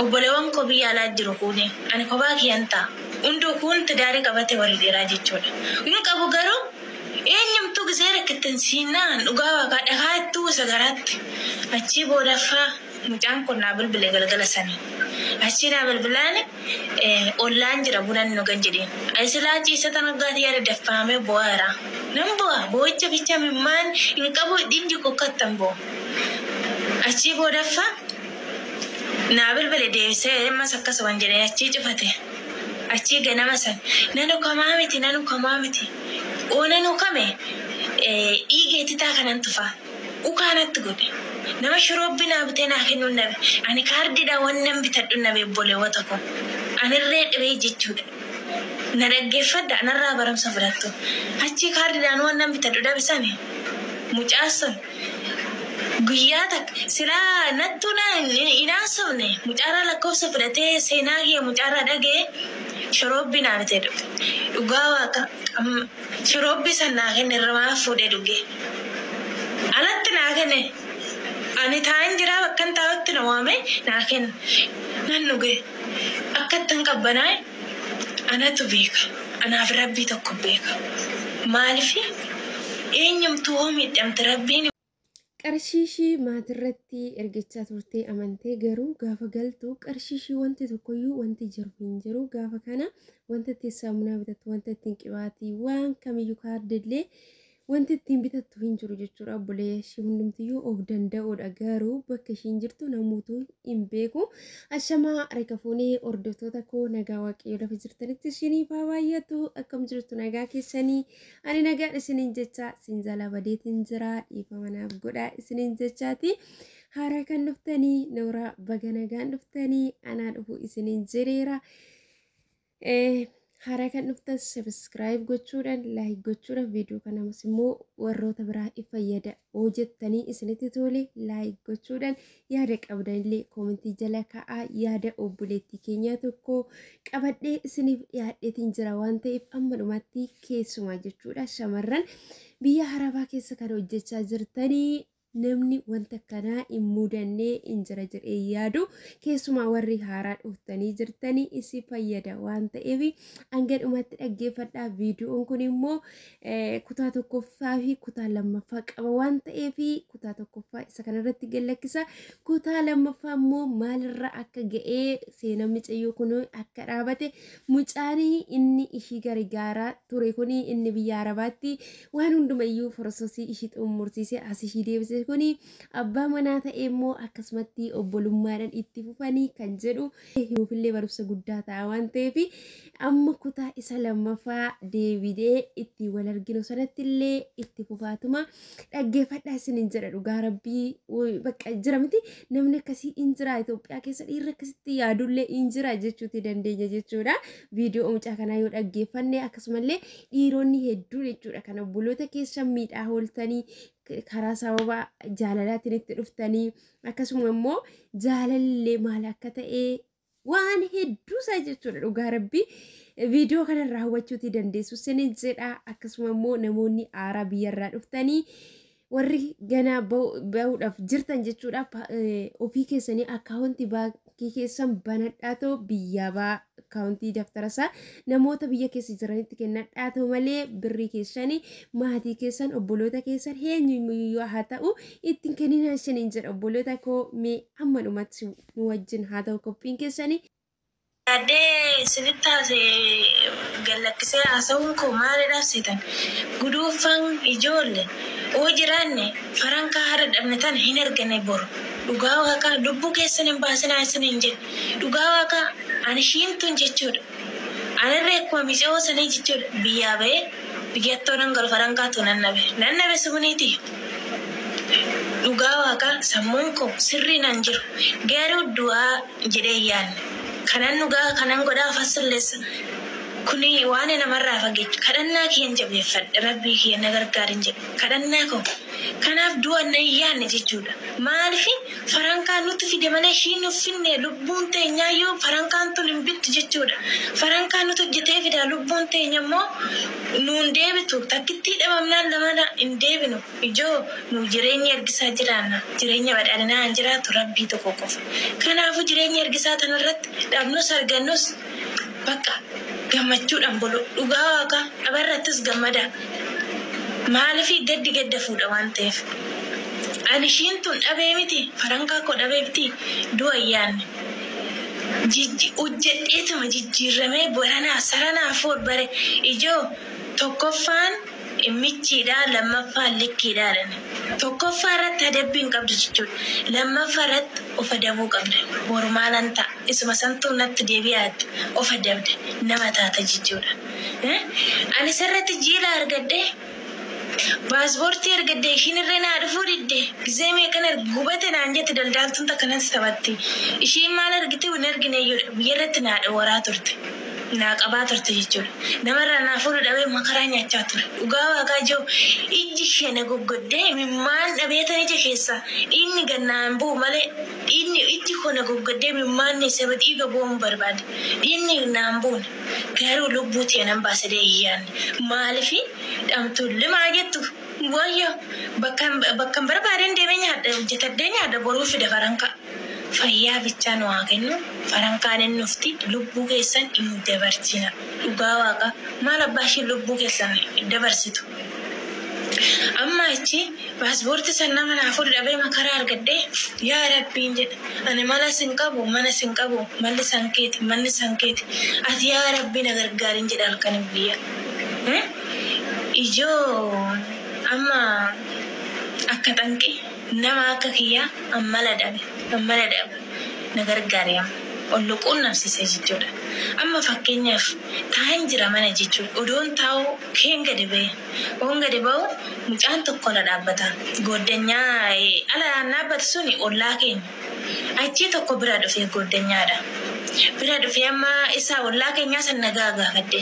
obboleewwan koo biyya alaa jiru kuni ani kophaa kiyanta hunduu kun tidaarii qabate wal dhiiraa jechuudha. Inni qabu garuu eenyumtuu gisee rakkatan siinaan dhugaa waaqaa dhagaattuu sagaraatti achi boodaffaa mucaan kun naa bilbilee galgala sanii. Achi naa bilbilaan ollaan jira bunan nu gan jedheen. Ayisilaa ciisa tan aggaati yaada daffaamee bo'aara. Nan bo'aa bo'icha bicha mimmaan hin qabu dhindi kokkattan bo'o. Achi boodaffaa naa bilbilee deebisee mas akkas waan jedhee achi cufate. Achi ganama san nanu kamaa miti. Oonanu kame dhiigeetti taa kanan tufaa. Ukaanatti godhe. Nama shiroobii naa bitee naa kennu nabe. Ani kaardiidhaan waan nan bitadhu nabe obboleewwata koo. Ani irree dhibee jechuudha. Na dhaggeeffadha narraa barumsa fudhattu. Achi kaardiidhaan waan nan bitadhu dabisani. Mucaason guyyaa takka silaa nattuunaa inaasofne mucaarraa lakkoofsa fudhatee seenaa kiyya mucaarraa dhagee shiroobii naa bitee dhufe. Dhugaa waaqa shiroobii san naa kenne irraa fuudhee dhugee. Alatti naa kenne. Ani taan jira bakkan taa'utti na waame naa kenna. Nan dhugee akkattan qabbanaa anatu beeka. Anaaf rabbii tokko beeka. Maaliif eenyumtuu hoo miidhamte rabbiin. Qarshiishii maatirratti ergachaa turtee amantee garuu gaafa galtu qarshiishii wanti tokkoyyuu wanti jiru hin jiru. Gaafa kana wanta itti saamunaa bitattu wanta ittiin qibaatii waan kamiyyuu kaardillee wanti ittiin bitattu hin jiru jechuudha. Obboleeshii hundumtiyyuu of danda'uudha garuu bakka ishiin jirtu namoota hin beeku. Ashamaa rekafuunii hordoftoota koo nagaa waaqayyoo lafa jirtanitti ishinii baay'atu akkam jirtu nagaa keessanii. Ani nagaa isiniin jecha sinjala badeetiin jira dhiifama naaf godhaa isiniin jechaati. Haaraa kan dhuftanii Nooraa baga nagaan dhuftanii anaa dhufu isiniin jireera. Haaraa kan dhuftan subscribe gochuudhaan like gochuudhaan viidiyoo kanamas immoo warroota biraa fayyada hojjettanii isinitti tole like gochuudhaan yaada qabdanillee koomentii jala kaa'aa. Yaada obboleettii keenyaa tokko qabadhee isiniif dhiyaadheetiin jira waan ta'eef amma dhumatti keessumaa jechuudha. Shamarran biyya Arabaa keessa kan hojjechaa jirtanii namni wanta kanaa hin mudannee hin jira jedhee yaadu keessumaa warri haaraa dhuftanii jirtanii isi fayyada waan ta'eef hanga dhumatti dhaggeeffadhaa. Viidiyoon kun immoo kutaa tokkoffaa fi kutaa lammaffaa qaba waan ta'eef kutaa tokkoffaa isa kanarratti gallakkisa. Kutaa lammaffaa immoo maalirra akka ga'ee seenaa mucayyoo kun akka dhaabate mucaanii inni ishii gargaaraa ture kun inni biyya Arabaatti waan hundumayyuu forososii ishii xumursiisee as ishii deebise kuni abbaa manaa ta'e immoo akkasumatti obbolummaadhaan itti fufanii kan jedhu nuufillee barumsa guddaa ta'a waan ta'eef amma kutaa isa lammaffaa deebidee itti wal arginu sanatti illee itti fufaatuma dhaggeeffadhaa isiniin jedha. Dhugaa rabbii bakka jira miti namni akkasii hin jira Itoophiyaa keessa dhiirri akkasitti yaadullee hin jira jechuuti dandeenya jechuudha. Viidiyoo mucaa kanaa yoo dhaggeeffanne akkasumallee dhiironni hedduun jechuudha kan obboloota keessa miidhaa ooltanii karaa sababa jaalalaatiin itti dhuftanii akkasuma immoo jaalallee maal akka ta'e waan hedduusaa jechuudha. Dhugaa rabbii viidiyoo kanarraa hawwachuuti dandeessu isiniin jedha. Akkasuma immoo namoonni haaraa biyyarraa dhuftanii warri ganaa bahuudhaaf jirtan jechuudha ofii keessanii akkaawuntii baankii keessan banadhaa ta'u biyyaa baa akkaawuntii daftarasaa namoota biyya keessa jiranitti kennadhaa ta'u malee birrii keessanii maatii keessan obboloota keessan eenyuyyuu haa ta'u ittiin kenninaa isiniin jedha. Obboloota koo mee hamma dhumatti nu wajjin haa ta'u qophiin keessanii. Adee sinittaas gallakkisee haasawuun koo maalidhaaf seetan guduufan ijoollee oo jiraanne farankaa haadha dhabne tan hin argane boru. Dhugaa waaqaa lubbuu keessan hin baasinaa isiniin jedhe. Dhugaa waaqaa ani shiintun jechuudha. Anarree akkuma miicoo sanii jechuudha biyyaa ba'ee biyyattuu nan gal farankaatu nannabe suniiti. Dhugaa waaqaa sammuun koo sirrii nan jiru garuu du'aa jedhee yaadne. Kanan dhugaa kanan godhaa fassilleessa kuni waan namarraa fageechu kadhannaa kiyyan jabeeffadhe rabbii kiyya na gargaarin jedhe kadhannaa koo kanaaf du'a na yaanne jechuudha. Maalifi farankaan nuti fide malee ishiin uffinne lubbuun teenya yoo farankaan tun hin bittu jechuudha. Farankaan nuti hojjetee fida lubbuun teenya immoo nuun deebitu takkitti dhabamnaan lamana hin deebinu. Ijoo nu jireenya ergisaa jiraanna jireenya badhaadhinaa hin jiraatu rabbii tokko qofa. Kanaafu jireenya ergisaa tanarratti dhabnus argannus bakka gammachuudhaan bulu dhugaa waaqa dhabarrattis gammada. Maalifi gadda fuudha waan ta'eef. Ani ishiin tun dhabee miti farankaa koo dhabee miti du'a yaanne. Hojjedheetuma jijjiirramee boranaa saranaa fuudh bare ijoo tokkoffaan michiidhaa lammaffaan likkiidhaadhaan. Tokkoffaa irratti adabbiin qabdu jechuudha. Lammaffaa irratti of adabuu qabda. Bormaalan ta'a. Isuma santuu natti deebi'aatti of adabde nama taata jechuudha. Ani sirratti jiila argadde paaspoortii argadde ishiin irree naa dhufuu didde gizee meeqan gubate naan jette daldaaltuun takkanas taphatti. Ishiin maal argite hin argine biyya irratti naa dhawaraa turte. Naa qabaa turte jechuudha. Namarraa naa fuudhu dhabee makaraa nyaachaa ture. Dhugaa waaqaa jiru ijji ishee na goggoddee mimmaan dhabeetan ija keessa inni gannaan bu'u malee inni ijji koo na goggoddee mimmaan saba dhiiga bu'uun barbaade. Inni naan bu'uun garuu lubbuu ta'e nan baasadee iyyaan maalifi dhamtuun limaa jettu wayyo bakka barbaaden deemee nyaadha hojjetadhee nyaadha boruu fida farankaa. Fayyaa bichaa nu haa kennu farankaan inni ufti lubbuu keessan hin dabarsina. Dhugaa waaqa maal abbaa ishee lubbuu keessan dabarsitu. Amma achi paaspoortii san nama naa fuudhu dhabee makaraa argadhee yaa rabbiin jedha. Ani mala sin qabu mana sin qabu malli san keeti manni san keeti. Ati yaa rabbii na gargaarin jedha halkan biyya. Ijoo amma akka xanqee nama akka kiyyaa ammala dhabe na gargaariya olluquun nafsise jechuudha. Amma fakkeenyaaf taa'an jira mana jechuudha. Odoon taa'u keen gadi ba'e. Oon gadi ba'u mucaan tokko na dhaabbata. Goddanyaa ala dhaabbatu suni ollaa keenya. Achii tokko bira dhufee goddanyaadha. Bira dhufee amma isaa ollaa keenyaa san nagaa gaafadde.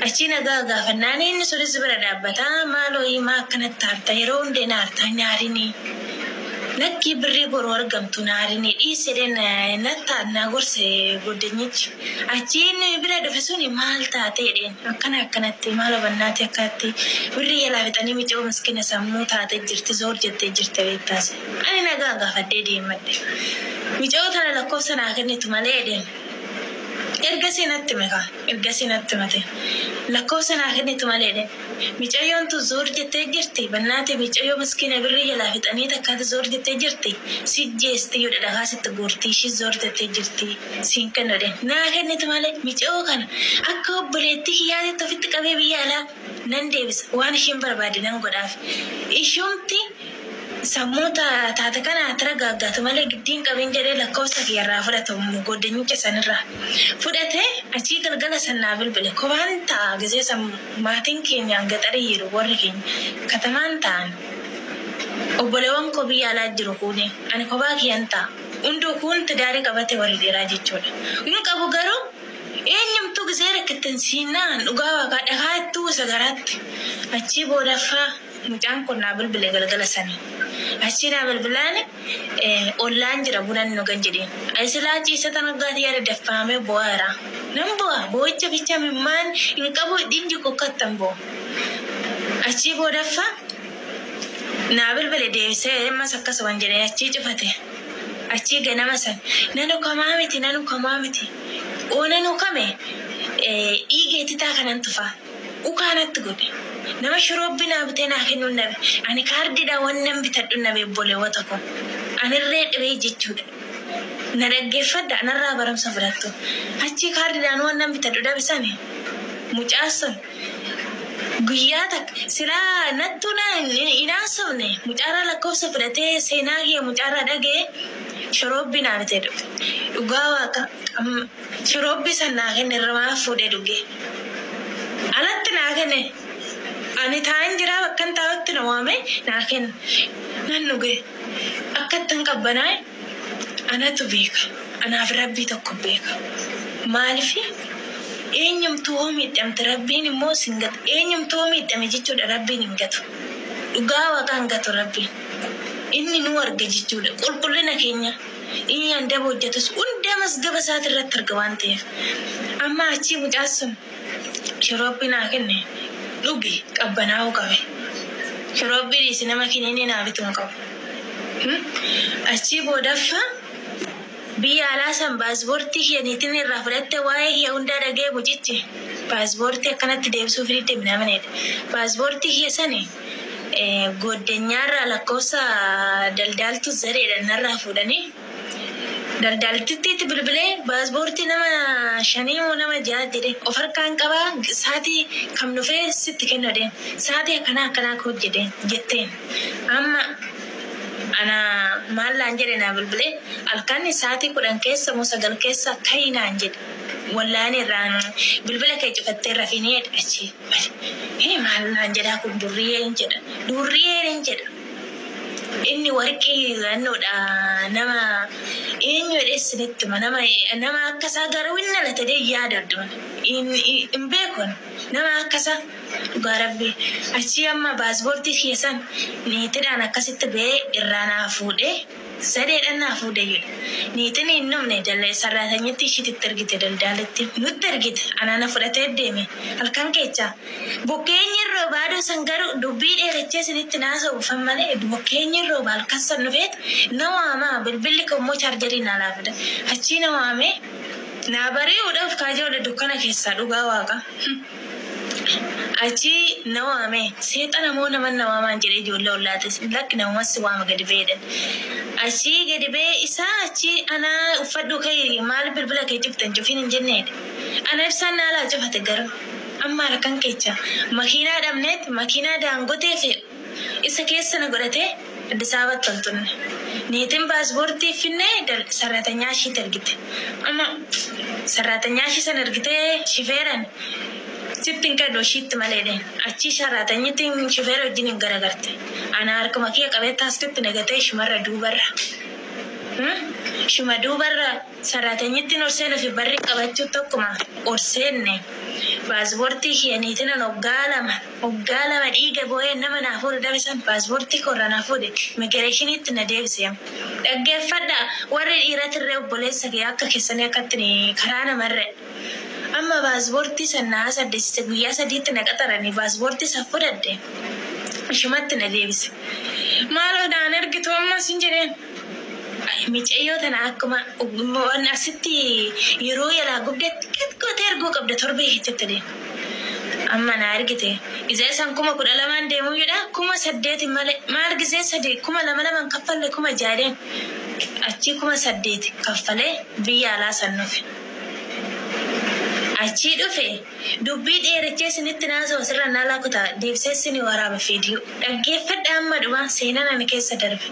Achii nagaa gaafannaan inni sunis bira dhaabbata. Maaloo himaa akkanatti taarta yeroo hundee naartaa nyaarinii. Lakki birrii boroo argamtu naarinii dhiisedeen nattaa na gorse goddanyichi. Achiin bira dhufe suni maal taate jedheen akkanatti maal bannaati akkatti birrii yaalaa fixanii miicoo miskina sammuu taate jirti zoor jettee jirte beektaas. Ani nagaa gaafadhee deemadde. Miicoo tana lakkoofsa naa kennitu malee jedheen. Erga sinatti mate. Lakkoofsa naa kennitu malee jedheen. Miicayyoon tu zoor jettee jirti bannaati miicayyoo miskina birrii yaalaa fixanii takkaati zoor jettee jirti. Si jeesti yoo dhadhaa sitti guurtii ishii zoor jettee jirti siin kennodhe. Naa kennitu malee miicayoo kana akka obboleettii hiyyaatitti ofitti qabee biyya alaa nan deebisa waan ishiin barbaade nan godhaaf. Ishuumti sammuu taate kana atira gaaggaatu malee giddiin qabeen jedhee lakkoofsa kiyyarraa fudhatamu goddanyicha sanirraa. Fudhatee achii galgala sannaa bilbile kophaan ta'a gisee maatiin keenyaan gaxarii jiru warri keenya katamaan ta'an. Obboleewwan koo biyya alaa jiru kuuni ani kophaa kiyyan ta'a. Hunduu kun tidaarii qabate warri dheeraa jechuudha. Inni qabu garuu eenyumtuu gisee rakkattan siinaan dhugaa waaqaa dhagaa ittuu isa garaatti. Achii boodaffaa mucaan kun naa bilbile galgala sanii. Achii naa bilbilaan ollaan jira bunan nu gan jedheen. Ayisilaa ciisa tan waggaati yaada daffaamee bo'aara. Nan bo'aa bo'icha bicha mimmaan hin qabu dhindi kokkattan bo'u. Achii boodaffaa naa bilbile deebisee ammas akkasuma jedhee achii cufate. Achii ganama san nanu kamaa miti. Oonanu kame dhiigeetti taa kanan tufaa. Ukaanatti godhe. Nama shiroobi naa bitee naa kennuun nabe. Ani kaardiidhaan wannan bitadhu nabe obboleewwata koo. Ani irree dhibee jechuudha. Na dhaggeeffadha narraa baramsa fudhattu. Achii kaardiidhaan wannan bitadhu dabisani. Mucaa sun guyyaa takka silaa nattuu inaasofne mucaarraa lakkoofsa fudhatee seenaa kiyya mucaarraa dhagee shiroobi naa bitee dhufe. Dhugaa waaqa shiroobi san naa kenne irraa fuudhee dhugee. Alatti naa kenne. Ani taa'an jira bakkan taa'utti na waame naa kenna. Nan dhugee akkattan qabbanaa anatu beeka. Anaaf rabbii tokko beeka. Maalifi eenyumtuu hoo miidhamte rabbiin immoo sin gatu. Eenyumtuu hoo miidhame jechuudha rabbiin hin gatu. dhugaa kan gatu rabbi inni nu arga jechuudha qulqullina keenya inni anda hojjetus hunda masgaba isaati irratti arga waan ta'eef amma achi mucaasun shiroobbinaa kenne dhugi qabbanaa'uu qabe shiroobbiri sinama kinini naa bituun qabu achi boodaffa biyya alaasan paaspoortii keeniitiin irraa fudhatte waa'ee kee hundaa dhagee mucichi paaspoortii akkanatti deebisuuf ni deemnamaneedha paaspoortii keessanii goddenyaarraa lakkoofsa daldaaltu zareedha narraa fuudhanii daldaaltittiitti bilbilee paaspoortii nama 5 moo nama 6 jedhe of harkaan qabaa saatii kam dhufee sitti kennu deem saatii akkanaa hojjedeen jetteen amma ana mallaan jedhe naa bilbilee halkanni saatii 10 keessa moo 9 keessa kayinaan jedhe wallaani irraan bilbila kee cufattee rafinee dhachi mallaan jedhaa kun durriyeen jedha inni warqii gannoodha nama eenyu dheessinitti nama akkasa garuu inni alatadee yaadaddu in beekon nama akkasa dhugaa rabbi achi amma paaspoortii keessan niitidhaan akkasitti bee irraanaa fuudhee sadeedhaan naa fuudhee jedhu niitiin hin dhumne dalee sarraatanitti ishititti ergite daldaalatti nutti ergite anaana fudhatee deeme halkan keechaa bokkeenyi rooba aduu san garuu dubbii dheerachee sinitti naasa'uufan malee bokkeenyi rooba halkan san dhufeet nawaamaa bilbilli kommoo chaarjarii naa laafuudha achii nawaamee naa bari'uudhaaf kaajoodha dukkana keessaa dhugaa waaqa achi nawaame seexana moo namaan jedhee ijoollee ollaatis lakki namumassi waama gadi beedhan achi gadi bee isaa achi ana uffadhu kee maal bilbila kee cuftan cufiin hin jenneedha ana ibsaan naalaa cufate garuu amma harkan keecha makiinaa dhabneet makiinaa daangotee fe'u isa keessa na godhatee Addis Ababa toltunne niitiin paaspoortii finnee sarratanyaa ishiitti ergite amma sarratanyaa ishii san ergitee shifeeran sittin kaddo shiitti maleedhaan achi sarratanyitiin shifeera wajjin hin garagarte ana harkuma kee qabeetta asitti nagatee shumarra duubarra sarratanyittiin orseen fi barri qabachuu tokkuma orseenne paaspoortii keeniitiin hoggaa lama dhiiga boo'ee nama naa fuudhe dabisan paaspoortii korra naa fuudhe migireeshiniitti na deebisee dhaggeeffadha warri dhiiratirree obboleessa kee akka keessanii akkatti karaa namarre amma paaspoortii sannaa saddeessite guyyaa 3tti na qaxaranii paaspoortii san fudhadde ishumatti na deebise maaloo daan ergitu ammas hin jedheen miicayyoo tana akkuma waan asitti yeroo yalaa gubdetti qotee erguu qabda torbee keessatti deemu amma na argite gisee san 12 deemuu jedha 8 malee maal gisee 3 2 kaffalle 6 achi 8 kaffalee biyya alaa san nufe achi dhufe dubbii dheerachee sinitti naasoo sirra naalaa kutaa deebisee sini waraaba fiidiyoo dhaggeeffadha amma dhuma seenaan ani keessa darbe.